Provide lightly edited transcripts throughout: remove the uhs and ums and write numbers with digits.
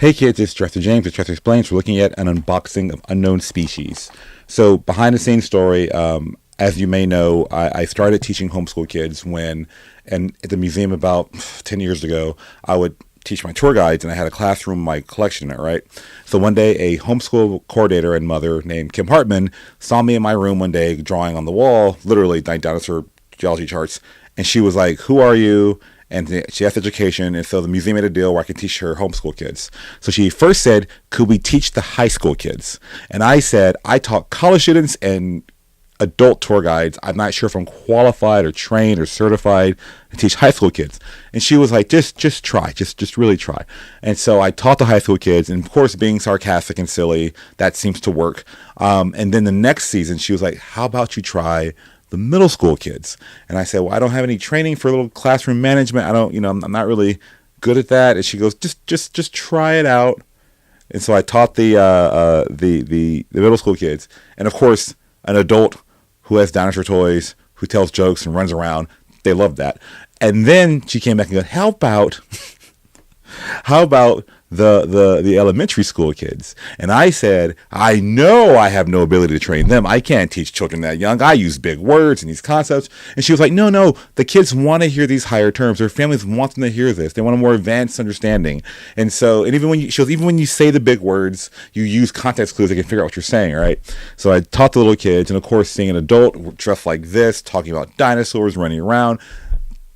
Hey kids, it's Jurassic James with Jurassic Explains. We're looking at an unboxing of unknown species. So behind the scenes story, as you may know, I started teaching homeschool kids and at the museum about 10 years ago, I would teach my tour guides and I had a classroom in my collection, right? So one day a homeschool coordinator and mother named Kim Hartman saw me in my room one day drawing on the wall, literally dinosaur geology charts. And she was like, "Who are you?" And she asked education, and so the museum made a deal where I could teach her homeschool kids. So she first said, "Could we teach the high school kids?" And I said, "I taught college students and adult tour guides. I'm not sure if I'm qualified or trained or certified to teach high school kids." And she was like, just try, just really try. And so I taught the high school kids, and of course, being sarcastic and silly, that seems to work. And then the next season, she was like, "How about you try the middle school kids?" And I said, "Well, I don't have any training for little classroom management. I don't, I'm not really good at that." And she goes, just try it out." And so I taught the middle school kids, and of course, an adult who has dinosaur toys, who tells jokes and runs around, they loved that. And then she came back and goes, how about the elementary school kids?" And I said, "I know I have no ability to train them. I can't teach children that young. I use big words and these concepts." And she was like, no, the kids want to hear these higher terms. Their families want them to hear this. They want a more advanced understanding. And so, and even when you say the big words, you use context clues, they can figure out what you're saying, right? So I taught the little kids, and of course, seeing an adult dressed like this, talking about dinosaurs, running around,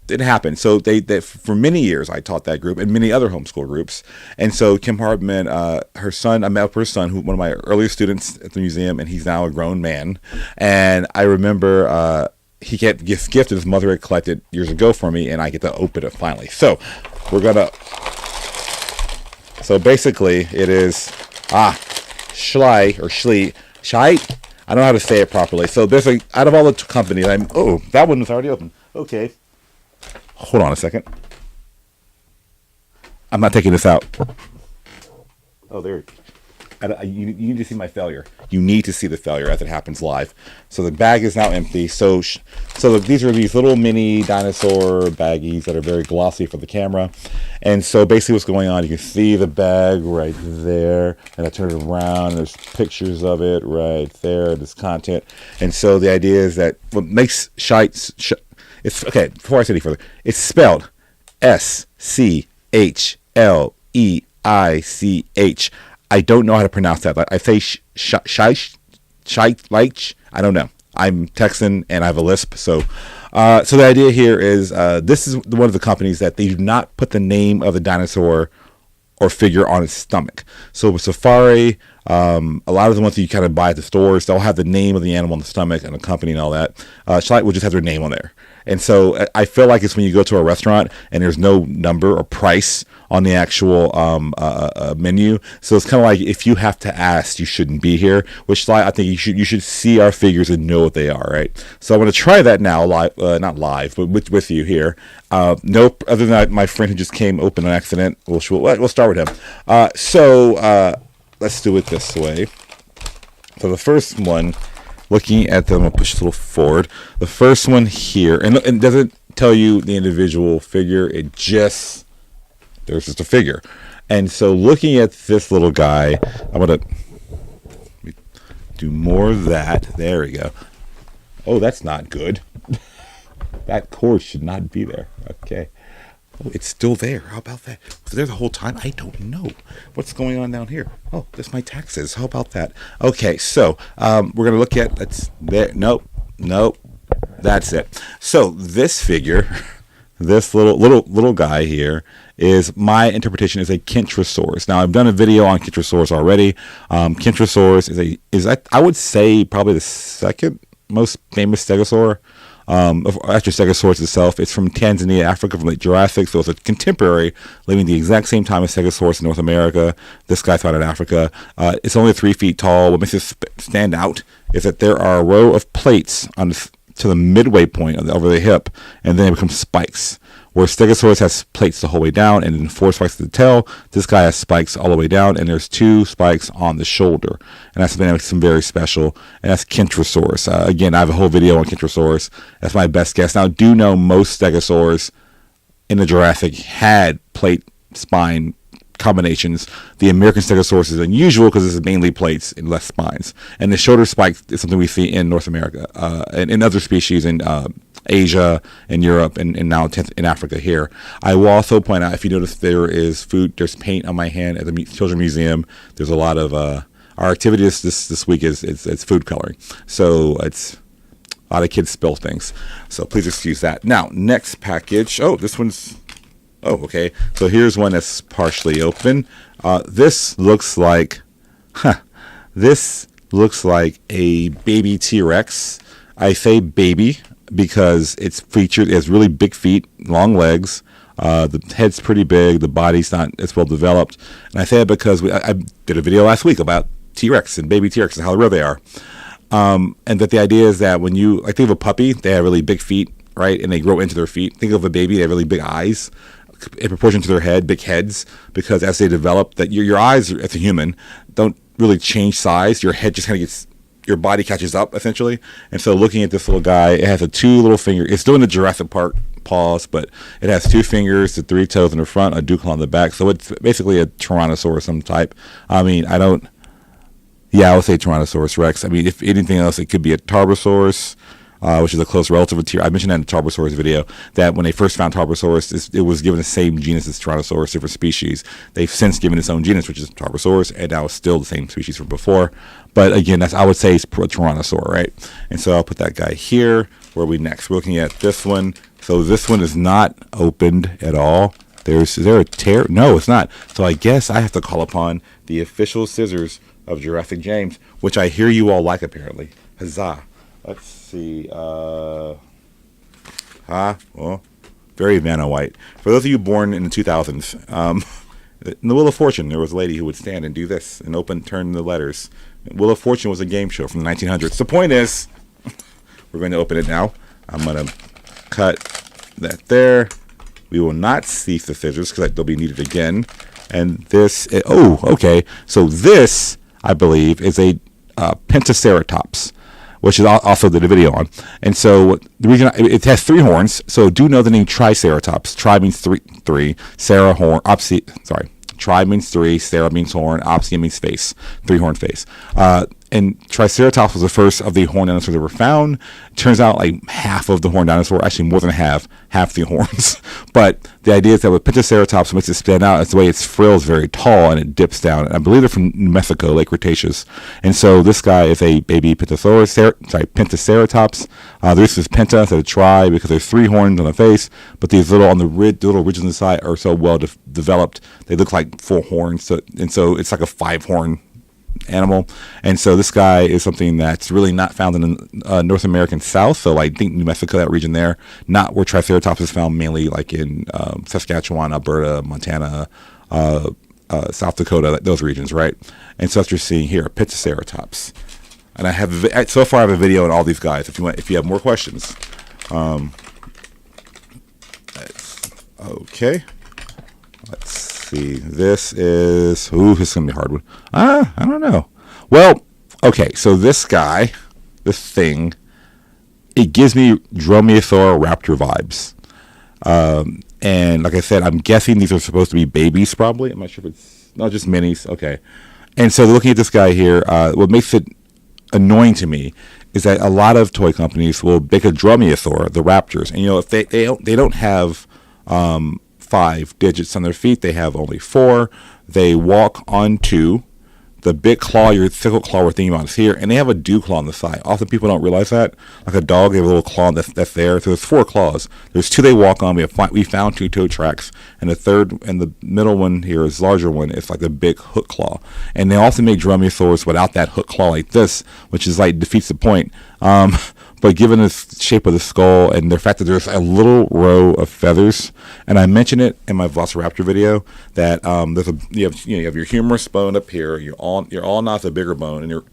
it happened. So they for many years I taught that group and many other homeschool groups. And so Kim Hartman, her son, I met up with her son, who one of my earliest students at the museum, and he's now a grown man. And I remember he get this gift that his mother had collected years ago for me, and I get to open it finally. So so basically it is Schleich or Schleich. I don't know how to say it properly. So there's out of all the companies, that one was already open. Okay. Hold on a second. I'm not taking this out. Oh, there. You need to see my failure. You need to see the failure as it happens live. So the bag is now empty. So these are these little mini dinosaur baggies that are very glossy for the camera. And so basically what's going on, you can see the bag right there. And I turn it around, and there's pictures of it right there. There's content. And so the idea is that what makes it's okay. Before I say any further, it's spelled Schleich. I don't know how to pronounce that. I say Schleich. I don't know. I'm Texan and I have a lisp. So the idea here is this is one of the companies that they do not put the name of the dinosaur or figure on its stomach. So with Safari, a lot of the ones that you kind of buy at the stores, they'll have the name of the animal on the stomach and the company and all that. Schleich will just have their name on there. And so I feel like it's when you go to a restaurant and there's no number or price on the actual menu. So it's kind of like if you have to ask, you shouldn't be here. Which I think you should see our figures and know what they are, right? So I'm going to try that now, live, not live, but with you here. Nope. Other than my friend who just came open on accident, we'll start with him. Let's do it this way. So the first one, looking at them, I'll push a little forward. The first one here, and it doesn't tell you the individual figure. There's just a figure. And so looking at this little guy, I'm going to do more of that. There we go. Oh, that's not good. That cord should not be there. Okay. Oh, it's still there. How about that? Was it there the whole time? I don't know. What's going on down here? Oh, that's my taxes. How about that? Okay, so we're going to look at, that's there. Nope. That's it. So this figure, this little guy here, is my interpretation is a Kentrosaurus. Now I've done a video on Kentrosaurus already. Kentrosaurus is I would say probably the second most famous stegosaur. After Stegosaurus itself. It's from Tanzania, Africa, from late Jurassic, so it's a contemporary, living the exact same time as Stegosaurus in North America. This guy's found in Africa. It's only 3 feet tall. What makes it stand out is that there are a row of plates to the midway point over the hip, and then it becomes spikes. Where Stegosaurus has plates the whole way down and then 4 spikes at the tail, this guy has spikes all the way down, and there's 2 spikes on the shoulder. And that's something that makes him very special, and that's Kentrosaurus. Again, I have a whole video on Kentrosaurus. That's my best guess. Now, I do know most Stegosaurs in the Jurassic had plate spine combinations. The American Stegosaurus is unusual because it's mainly plates and less spines. And the shoulder spike is something we see in North America and in other species in Asia and Europe and now in Africa here. I will also point out, if you notice, there's paint on my hand at the Children's Museum. There's a lot of our activity this week is food coloring. So it's a lot of kids spill things. So please excuse that. Now, next package. Oh, this one's... Oh, okay. So here's one that's partially open. This looks like... This looks like a baby T-Rex. I say baby because it has really big feet, long legs. The head's pretty big. The body's not as well developed. And I say it because I did a video last week about T-Rex and baby T-Rex and how rare they are. And that the idea is that when you, think of a puppy, they have really big feet, right? And they grow into their feet. Think of a baby, they have really big eyes in proportion to their head, big heads, because as they develop, that your eyes, as a human, don't really change size. Your head just kind of gets, your body catches up, essentially. And so looking at this little guy, it has two little fingers. It's still in the Jurassic Park paws, but it has 2 fingers, the 3 toes in the front, a dewclaw on the back. So it's basically a Tyrannosaur of some type. I mean, I would say Tyrannosaurus Rex. I mean, if anything else, it could be a Tarbosaurus, which is a close relative of I mentioned that in the Tarbosaurus video, that when they first found Tarbosaurus, it was given the same genus as Tyrannosaurus, different species. They've since given its own genus, which is Tarbosaurus, and now it's still the same species from before. But again, I would say it's Tyrannosaur, right? And so I'll put that guy here. Where are we next? We're looking at this one. So this one is not opened at all. Is there a tear? No, it's not. So I guess I have to call upon the official scissors of Jurassic James, which I hear you all like, apparently. Huzzah. Let's see. Well, very Vanna White. For those of you born in the 2000s, in the Wheel of Fortune, there was a lady who would stand and do this and turn the letters. Wheel of Fortune was a game show from the 1900s. The point is, we're going to open it now. I'm going to cut that there. We will not see the scissors because they'll be needed again. And this, okay. So this, I believe, is a Pentaceratops, which is also did a video on. And so the reason it has 3 horns. So do know the name Triceratops. Tri means three. Sarah horn. Tri means 3. Sarah means horn. Opsia means face. 3-horned face. And Triceratops was the first of the horned dinosaurs ever found. Turns out like half of the horned dinosaur, actually more than half the horns. But the idea is that with Pentaceratops, what makes it stand out is the way its frill is very tall and it dips down. And I believe they're from New Mexico, Lake Cretaceous. And so this guy is a baby Pentaceratops. This is Penta instead of Tri because there's 3 horns on the face, but these little ridges on the side are so well developed, they look like 4 horns. So it's like a 5-horn animal. And so this guy is something that's really not found in the North American South. So I think New Mexico, that region there, not where Triceratops is found, mainly like in Saskatchewan, Alberta, Montana, South Dakota, those regions, right? And so that's what you're seeing here, Pentaceratops. And I have so far I have a video on all these guys. If you have more questions, okay. Let's see. This is this is gonna be a hard one. I don't know. Well, okay. So this guy, this thing, it gives me Dromaeosaur Raptor vibes. And like I said, I'm guessing these are supposed to be babies, probably. I'm not sure if it's not just minis. Okay. And so looking at this guy here, what makes it annoying to me is that a lot of toy companies will make a Dromaeosaur, the Raptors, and if they don't have 5 digits on their feet, they have only 4. They walk on 2. The big claw, your sickle claw we're thinking about is here, and they have a dew claw on the side. Often people don't realize that. Like a dog, they have a little claw that's there. So there's 4 claws. There's 2 they walk on. We found 2 toe tracks, and the third and the middle one here is larger one. It's like the big hook claw. And they also make Dromaeosaurs without that hook claw like this, which is like defeats the point. But given the shape of the skull and the fact that there's a little row of feathers, and I mentioned it in my Velociraptor video that you have your humerus bone up here, your ulna is a bigger bone, and your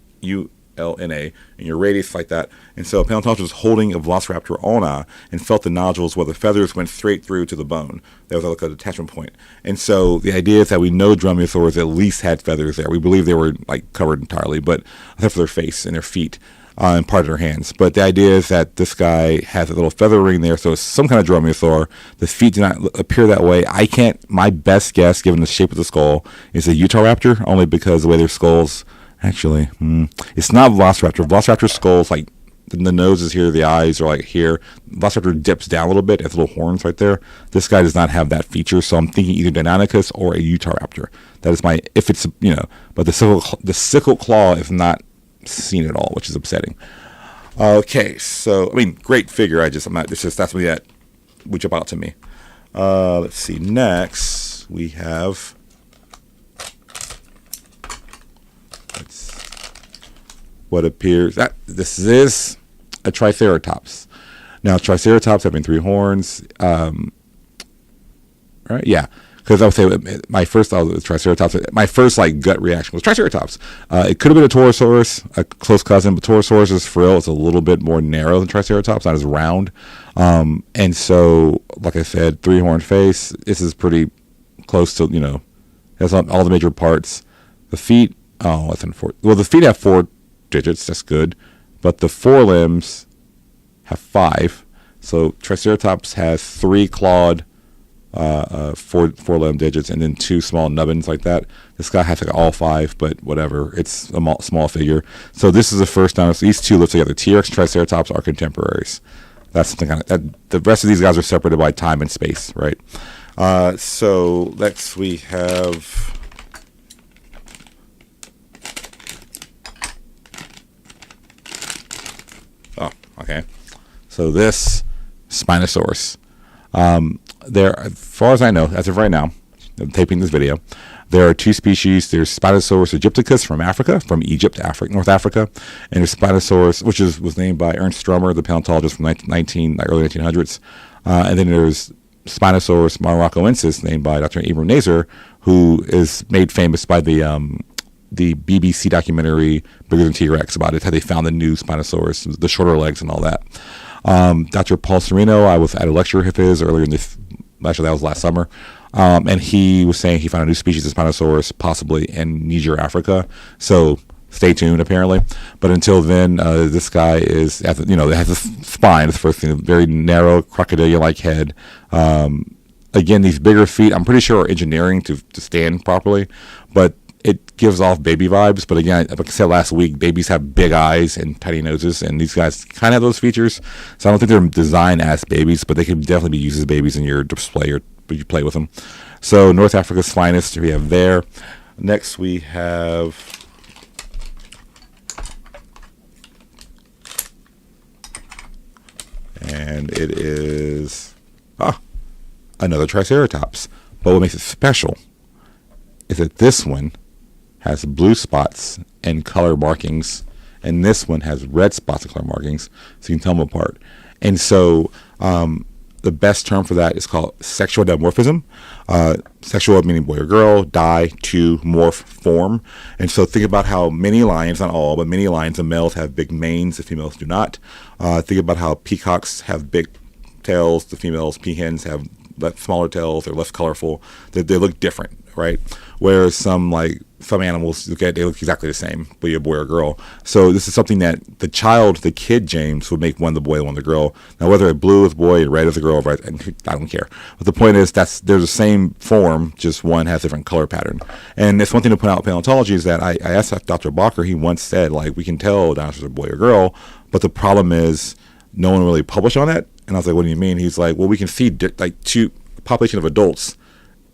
ulna, and your radius like that. And so paleontologist was holding a Velociraptor ulna and felt the nodules where the feathers went straight through to the bone. There was like a detachment point. And so the idea is that we know Dromaeosaurs at least had feathers there. We believe they were like covered entirely, but except for their face and their feet. and part of their hands. But the idea is that this guy has a little feather ring there, so it's some kind of dromaeosaur. The feet do not appear that way. My best guess, given the shape of the skull, is a Utahraptor, only because the way their skulls, actually, it's not Velociraptor. Velociraptor skulls, like, the nose is here, the eyes are like here. Velociraptor dips down a little bit, has little horns right there. This guy does not have that feature, so I'm thinking either Deinonychus or a Utahraptor. That is if it's, but the sickle claw is not seen at all, which is upsetting. Okay, so, great figure. That's something that would jump out to me. Let's see, next we have, what appears, this is a Triceratops. Now, Triceratops having 3 horns, right? Yeah, because I would say my first thought was Triceratops. My first gut reaction was Triceratops. It could have been a Torosaurus, a close cousin, but Torosaurus' frill is a little bit more narrow than Triceratops, not as round. And so, like I said, 3-horned face. This is pretty close to, has all the major parts. The feet, that's unfortunate. Well, the feet have 4 digits, that's good, but the forelimbs have 5. So Triceratops has 3 clawed forelimb digits and then 2 small nubbins like that. This guy has all 5, but whatever. It's a small figure. So this is the first time. So these two live together. T-Rex and Triceratops are contemporaries. That's something the rest of these guys are separated by time and space, right? So next we have. Okay, so this Spinosaurus, as far as I know, as of right now, I'm taping this video, there are 2 species. There's Spinosaurus aegypticus from Africa, from Egypt, North Africa, and there's Spinosaurus, which was named by Ernst Stromer, the paleontologist from early 1900s, and then there's Spinosaurus moroccoensis, named by Dr. Ibram Nazer, who is made famous by the BBC documentary Bigger Than T-Rex about it, how they found the new Spinosaurus, the shorter legs and all that. Dr. Paul Serino, I was at a lecture of his earlier that was last summer, and he was saying he found a new species of Spinosaurus, possibly in Niger, Africa. So stay tuned, apparently. But until then, this guy it has a spine. It's the first thing, a very narrow crocodile-like head. Again, these bigger feet, I'm pretty sure are engineering to stand properly, but it gives off baby vibes. But again, like I said last week, babies have big eyes and tiny noses, and these guys kind of have those features. So I don't think they're designed as babies, but they can definitely be used as babies in your display or you play with them. So North Africa's finest we have there. Next we have and it is another Triceratops. But what makes it special is that this one has blue spots and color markings, and this one has red spots and color markings, so you can tell them apart. And so the best term for that is called sexual dimorphism. Sexual meaning boy or girl, to morph, form. And so think about how many lions, not all, but many lions, the males have big manes, the females do not. Think about how peacocks have big tails, the females, peahens, have smaller tails, they're less colorful, they look different, right? Whereas some animals, they look exactly the same, be a boy or girl. So this is something that the kid James, would make one the boy and one the girl. Now whether it blue is boy and red is the girl, right, I don't care. But the point is they're the same form, just one has a different color pattern. And it's one thing to point out in paleontology is that I asked Dr. Bacher, he once said, we can tell dinosaurs are boy or girl, but the problem is no one really published on it. And I was like, what do you mean? He's like, well, we can see two population of adults,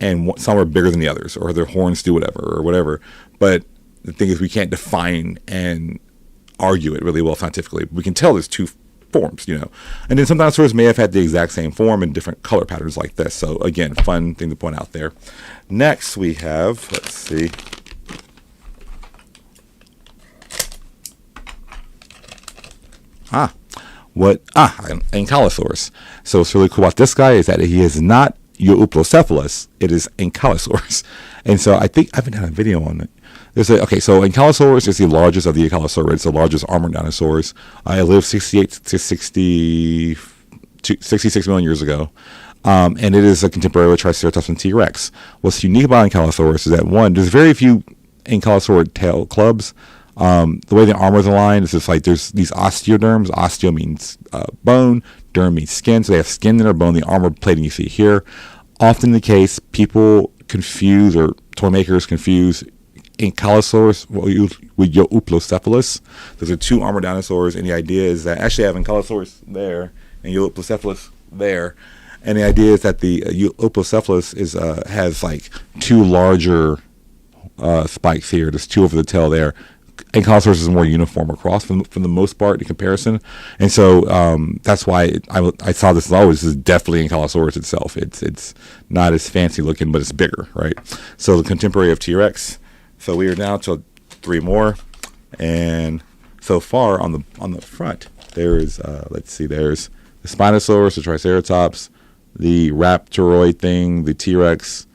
and some are bigger than the others, or their horns do whatever. But the thing is, we can't define and argue it really well scientifically. We can tell there's 2 forms, And then some dinosaurs may have had the exact same form in different color patterns like this. So again, fun thing to point out there. Next we have, let's see. Ankylosaurus. So what's really cool about this guy is that he is not Euoplocephalus, it is Ankylosaurus. And so I think I haven't done a video on it. So Ankylosaurus is the largest of the ankylosaurids, the largest armored dinosaurs. It lived 68 to 66 million years ago. And it is a contemporary with Triceratops and T-Rex. What's unique about Ankylosaurus is that, one, there's very few ankylosaurid tail clubs. The way the armor is aligned is just like there's these osteoderms. Osteo means bone, derm means skin. So they have skin in their bone. The armor plating you see here. Often the case, people confuse, or toy makers confuse, Ankylosaurus with Euoplocephalus. Those are two armored dinosaurs, and the idea is that actually I have Ankylosaurus there and Euoplocephalus there, and the idea is that the Euoplocephalus has like two larger spikes here. There's two over the tail there. Ankylosaurus is more uniform across for the most part in comparison, and so that's why I saw this as always. This is definitely Ankylosaurus itself. It's not as fancy looking, but it's bigger, right? So the contemporary of T-Rex. So we are now to 3 more, and so far on the front there is let's see, there's the Spinosaurus, the Triceratops, the Raptoroid thing, the T-Rex,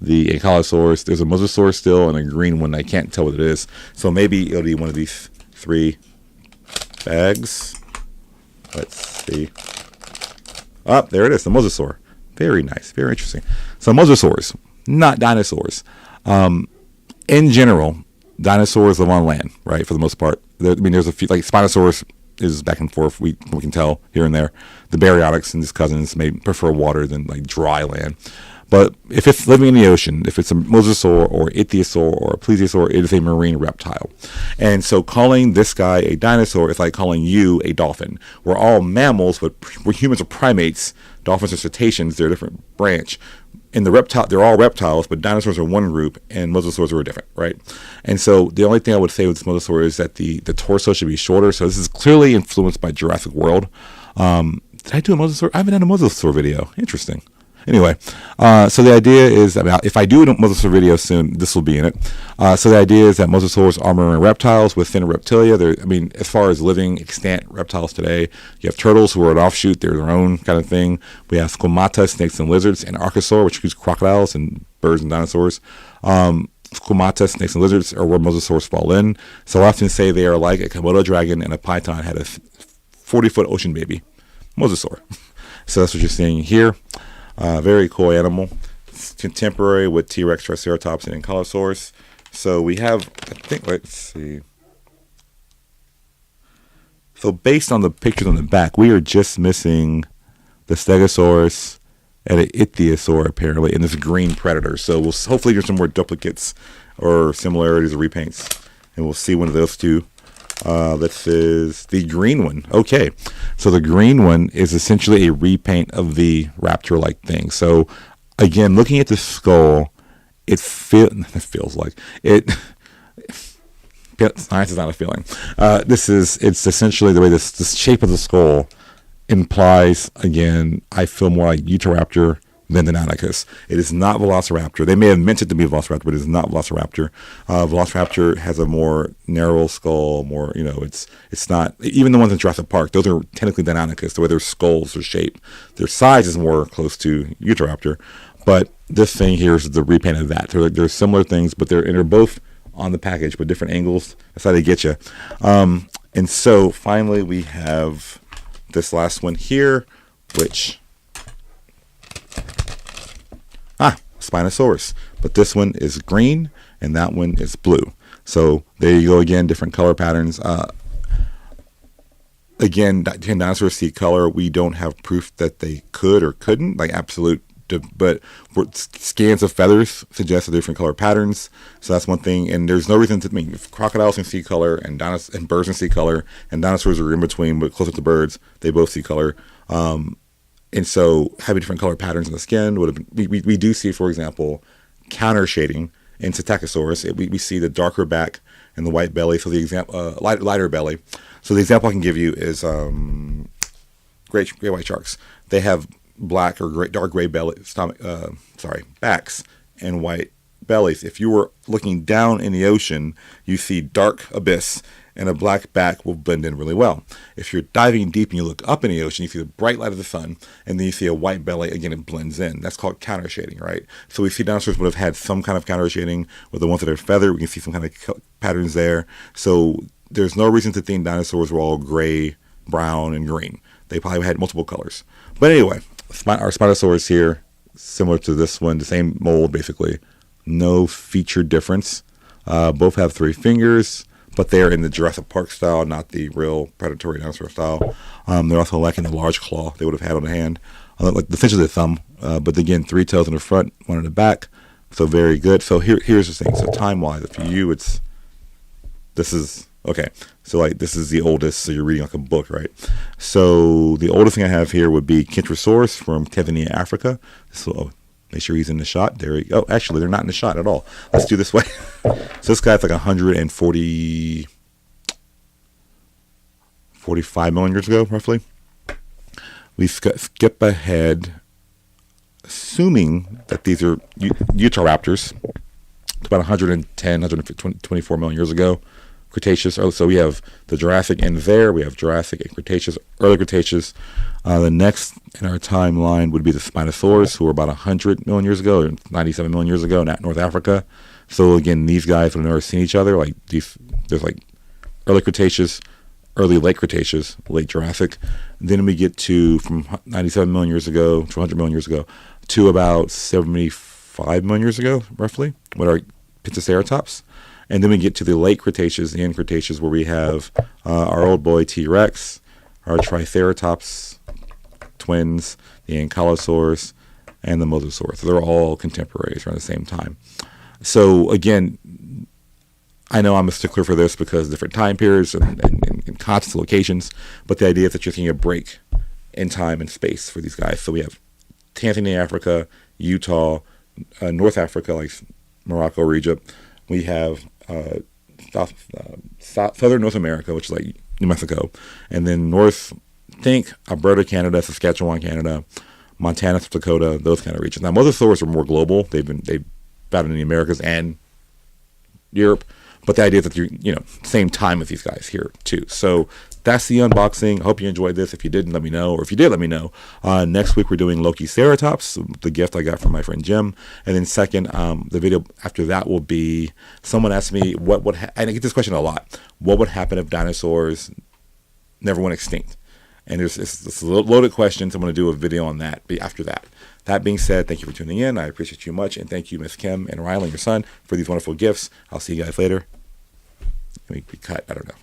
the Ankylosaurus. There's a Mosasaurus still, and a green one. I can't tell what it is, so maybe it'll be one of these 3 bags. Let's see. Oh, there it is, the Mosasaur. Very nice, very interesting. So Mosasaurs, not dinosaurs. In general, dinosaurs live on land, right? For the most part. There's a few, like Spinosaurus is back and forth. We can tell here and there. The Baryonyx and his cousins may prefer water than like dry land. But if it's living in the ocean, if it's a mosasaur or ichthyosaur or a plesiosaur, it is a marine reptile. And so calling this guy a dinosaur is like calling you a dolphin. We're all mammals, but humans are primates. Dolphins are cetaceans. They're a different branch. In the reptile, they're all reptiles, but dinosaurs are one group, and mosasaurs are different, right? And so the only thing I would say with this mosasaur is that the torso should be shorter. So this is clearly influenced by Jurassic World. Did I do a mosasaur? I haven't done a mosasaur video. Interesting. Anyway, so the idea is that if I do a mosasaur video soon, this will be in it. So the idea is that mosasaurs are marine reptiles within reptilia. As far as living extant reptiles today, you have turtles who are an offshoot. They're their own kind of thing. We have squamata, snakes and lizards, and archosaur, which includes crocodiles and birds and dinosaurs. Squamata, snakes and lizards are where mosasaurs fall in. So I often say they are like a Komodo dragon and a python had a 40-foot ocean baby. Mosasaur. So that's what you're seeing here. Very cool animal. It's contemporary with T-Rex, Triceratops, and Ankylosaurus. So we have, let's see. So based on the pictures on the back, we are just missing the Stegosaurus and an Ichthyosaur apparently, and this green predator. So we'll hopefully get some more duplicates or similarities or repaints, and we'll see one of those two. This is the green one. Okay, so the green one is essentially a repaint of the raptor-like thing. So again, looking at the skull, it feels like it. Science is not a feeling. It's essentially the way this shape of the skull implies. Again, I feel more like Utahraptor than Deinonychus. It is not Velociraptor. They may have meant it to be Velociraptor, but it is not Velociraptor. Velociraptor has a more narrow skull, it's not, even the ones in Jurassic Park, those are technically Deinonychus, the way their skulls are shaped. Their size is more close to Utahraptor, but this thing here is the repaint of that. They're similar things, but they're both on the package, but different angles. That's how they get you. And so finally we have this last one here, which Spinosaurus, but this one is green and that one is blue. So there you go again, different color patterns. Again, can dinosaurs see color? We don't have proof that they could or couldn't, like absolute, but scans of feathers suggest that different color patterns. So that's one thing, and there's no reason to. If crocodiles can see color and birds can see color, and dinosaurs are in between, but closer to birds, they both see color. And so having different color patterns in the skin would have been, we do see, for example, counter shading in Psittacosaurus. We see the darker back and the white belly. So the example, lighter belly. So the example I can give you is great white sharks. They have black or dark gray belly, backs and white bellies. If you were looking down in the ocean, you see dark abyss, and a black back will blend in really well. If you're diving deep and you look up in the ocean, you see the bright light of the sun, and then you see a white belly. Again, it blends in. That's called counter shading, right? So we see dinosaurs would have had some kind of counter shading. With the ones that are feathered, we can see some kind of patterns there. So there's no reason to think dinosaurs were all gray, brown, and green. They probably had multiple colors. But anyway, our Spinosaurus here, similar to this one, the same mold basically. No feature difference. Both have 3 fingers, but they're in the Jurassic Park style, not the real predatory dinosaur style. They're also lacking the large claw they would have had on the hand, like essentially the thumb. But again, 3 tails in the front, 1 in the back. So very good. So here's the thing. So time-wise, for you, this is okay. So like this is the oldest. So you're reading like a book, right? So the oldest thing I have here would be Kentrosaurus from Tanzania, Africa. So make sure he's in the shot. There he go. Oh, actually, they're not in the shot at all. Let's do this way. So this guy's like 45 million years ago, roughly. We skip ahead, assuming that these are Utahraptors, to about 110, 124 million years ago, Cretaceous. Oh, so we have the Jurassic in there. We have Jurassic and Cretaceous, early Cretaceous. The next in our timeline would be the Spinosaurus, who were about 100 million years ago, or 97 million years ago in North Africa. So again, these guys would have never seen each other. Like there's like early Cretaceous, early late Cretaceous, late Jurassic. And then we get to from 97 million years ago to 100 million years ago to about 75 million years ago, roughly, with our Pentaceratops. And then we get to the late Cretaceous, the end Cretaceous, where we have our old boy T-Rex, our Triceratops twins, the Ankylosaurus, and the Mosasaurus. So they're all contemporaries around the same time. So again, I know I'm a stickler for this because different time periods and constant locations, but the idea is that you're taking a break in time and space for these guys. So we have Tanzania, Africa, Utah, North Africa, like Morocco or Egypt. We have southern North America, which is like New Mexico, and then Alberta, Canada, Saskatchewan, Canada, Montana, South Dakota, those kind of regions. Now, Mosasaurus are more global. They've found in the Americas and Europe, but the idea is that you're same time as these guys here too. So that's the unboxing. I hope you enjoyed this. If you didn't, let me know, or if you did, let me know. Next week we're doing Lokiceratops, the gift I got from my friend Jim, and then second, the video after that will be someone asked me what would and I get this question a lot. What would happen if dinosaurs never went extinct? And it's a loaded question, so I'm going to do a video on that after that. That being said, thank you for tuning in. I appreciate you much, and thank you, Miss Kim and Riley, your son, for these wonderful gifts. I'll see you guys later. Maybe cut. I don't know.